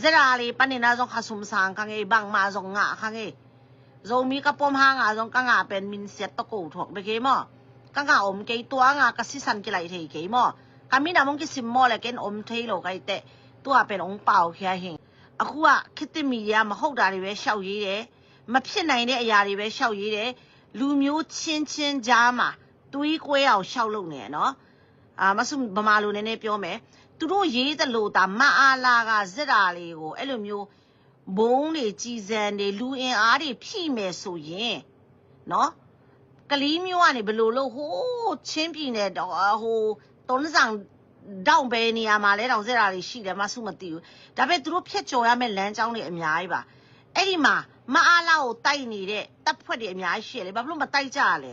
zerali panina zong kasumsang kang ibang mazong nga kang zomi ka pomha nga zong kang pen min set to ko thok be ke mo kang ke tua nga kasisan kilai thei ke mo kami na mong kisim mo le ken thei lo kai te tua pen ong pao khia hin aku khit media မဟုတ်တာတွေပဲရှောက်ရေးတယ်မဖြစ်နိုင်တဲ့အရာတွေပဲရှောက်ရေးတယ်လူမျိုးချင်းချင်းကြားမှာတွေးကွဲအောင်ရှောက်လုပ်နေရနော်မဆုဗမာလူနည်းနည်းပြောမယ်သူတို့ရေးသလိုဒါမအားလာကဇက်တာလေးကိုအဲ့လိုမျိုးဘုံတွေကြီးစံတွေလူအင်အားတွေဖြည့်မယ်ဆိုရင်နော်ကလေးမျိုးကနေဘယ်လိုလုပ်ဟိုးချင်းပြည်နယ်တော့ဟိုတုံးဆောင်တောင်ပဲနေရာမှာလဲတောင်ဇက်တာလေးရှိတယ်မဆုမသိဘူးဒါပေမဲ့သူတို့ဖြတ်ကျော်ရမယ့်လမ်းကြောင်းတွေအများကြီးပါအဲ့ဒီမှာမအားလာကိုတိုက်နေတဲ့တပ်ဖွဲ့တွေအများကြီးရှိတယ်လေဘာဖြစ်လို့မတိုက်ကြရလဲ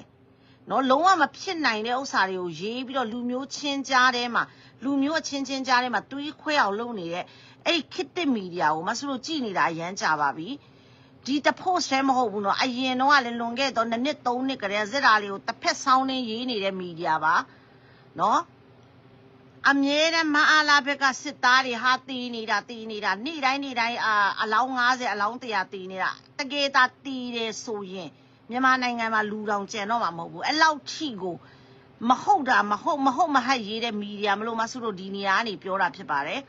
နော်လုံးဝမဖြစ်နိုင်တဲ့ဥစ္စာတွေကိုရေးပြီးတော့လူမျိုးချင်းကြားထဲမှာလူမျိုးအချင်းချင်းကြားထဲမှာတွေးခွဲအောင်လုပ်နေတဲ့အဲ့ဒီခေတ်သစ်မီဒီယာကိုမဆုလို့ကြည်နေတာအရန်ကြပါပြီဒီတ post ထဲမဟုတ်ဘူးနော်အရင်တော့ကလည်းလွန်ခဲ့တော့2နှစ်3နှစ်ကတည်းကဇက်တာလေးကိုတစ်ဖက်ဆောင်းနေရေးနေတဲ့မီဒီယာပါနော်အမြဲတမ်းမအားလာဘက်ကစစ်သားတွေဟာတီးနေတာနေ့တိုင်းအလောင်း90အလောင်း100တီးနေတာတကယ်သာတီးတယ်ဆိုရင်မြန်မာနိုင်ငံမှာလူတောင်ကျန်တော့မှာမဟုတ်ဘူးအဲ့လောက်ထိကိုမဟုတ်တာမဟတ်ရေးတဲ့မီဒီယာမလို့မဆုတို့ဒီနေရာကနေပြောတာဖြစ်ပါတယ်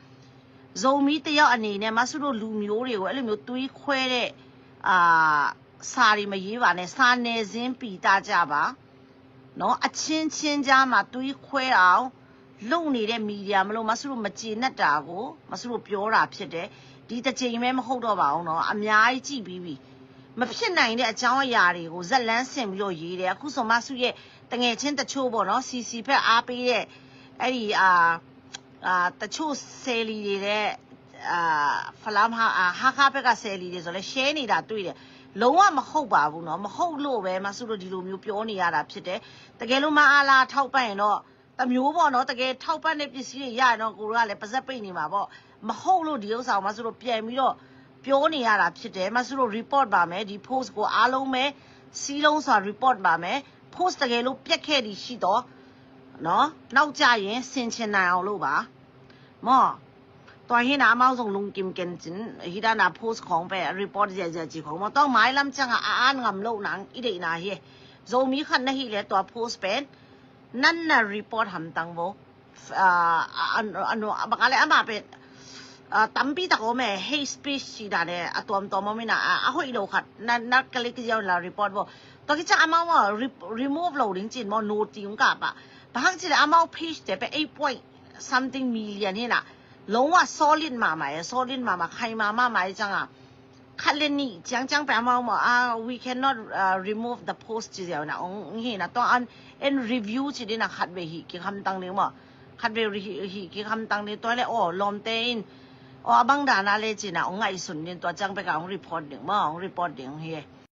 ဇုံမီတယောက်အနေနဲ့မဆုတို့လူမျိုးတွေကိုအဲ့လိုမျိုးတွေးခွဲတဲ့စာရီမရေးပါနဲ့စာနယ်ဇင်းပီတာကြပါနော်အချင်းချင်းကြားမှာတွေးခွဲအောင်လုံနေတဲ့မီဒီယာမလို့မဆုတို့မကျေနပ်တာကိုမဆုတို့ပြောတာဖြစ်တယ်ဒီတစ်ချိန်ပဲမဟုတ်တော့ပါဘူးနော်အများကြီးကြည့်ပြီးမဖြစ်နိုင်တဲ့အကြောင်းအရာတွေကိုဇက်လန်းဆင်ပြီးတော့ရေးတယ်အခုဆိုမဆုရဲ့တငယ်ချင်းတချို့ပေါ့နော် CC ဖက်အားပေးတဲ့အဲ့ဒီတချို့ဆယ်လီတွေတဲ့ဖလမ်ဟာခါဘက်ကဆယ်လီတွေဆိုလဲ share နေတာတွေ့တယ်လုံးဝမဟုတ်ပါဘူးနော်မဟုတ်လို့ပဲမဆုတို့ဒီလိုမျိုးပြောနေရတာဖြစ်တယ်တကယ်လို့မအားလာထောက်ပံ့ရင်တော့တမျိုးပေါ့နော်တကယ်ထောက်ပံ့တဲ့ပစ္စည်းတွေရရင်တော့ကိုတို့ကလည်းပါဇက်ပိတ်နေမှာပေါ့မဟုတ်လို့ဒီဥစ္စာကိုမဆုတို့ပြန်ပြီးတော့ပြောနေရတာဖြစ်တယ်မဆုတို့ report ပါမယ်ဒီ post ကိုအားလုံးပဲစီးလုံးစွာ report ပါမယ် post တကယ်လို့ပြက်ခဲ့သည်ရှိတော့နော်နောက်ကြရင်ဆင်ချင်နိုင်အောင်လို့ပါမောตัวเห็นน้ำเอาส่งลุงกิมเกนจินฮิดานาโพสของไปรีพอร์ตเจจีของมันต้องหมายลำจังอ่านงำโลกหนังอีเดนาเฮโซมีคันนะฮิเลตัวโพสเป็นนั่นน่ะรีพอร์ตทำตังโบอันบางอะไรอ่ะมาเป็นตั้มปีตะโกแม่ hate speech สิดาเนี่ยตัวมันไม่น่ะหอยโลขัดนั่นก็เลยก็จะเรารีพอร์ตบ่ตอนที่จะเอาว่า remove เราจริงๆมันโน้ตจริงกับอ่ะบางทีเอา page แต่ไป8 point something million นี่น่ะလုံးဝ solid มาไหม solid มาใครมาไหมจังอ่ะคันเล่นนี่จังไปมาwe cannot remove the post จีเดียวนะเห็นนะต้องอัน review จีดีนะคัดไปหีกี่คำตังเนี่ยมั้งคัดไปหีกี่คำตังเนี่ยตัวเลยลมเต้นบางด่านอะไรจีนะไงสุดเนี่ยตัวจังไปกับreport หนึ่งมั้งreport หนึ่งเฮ้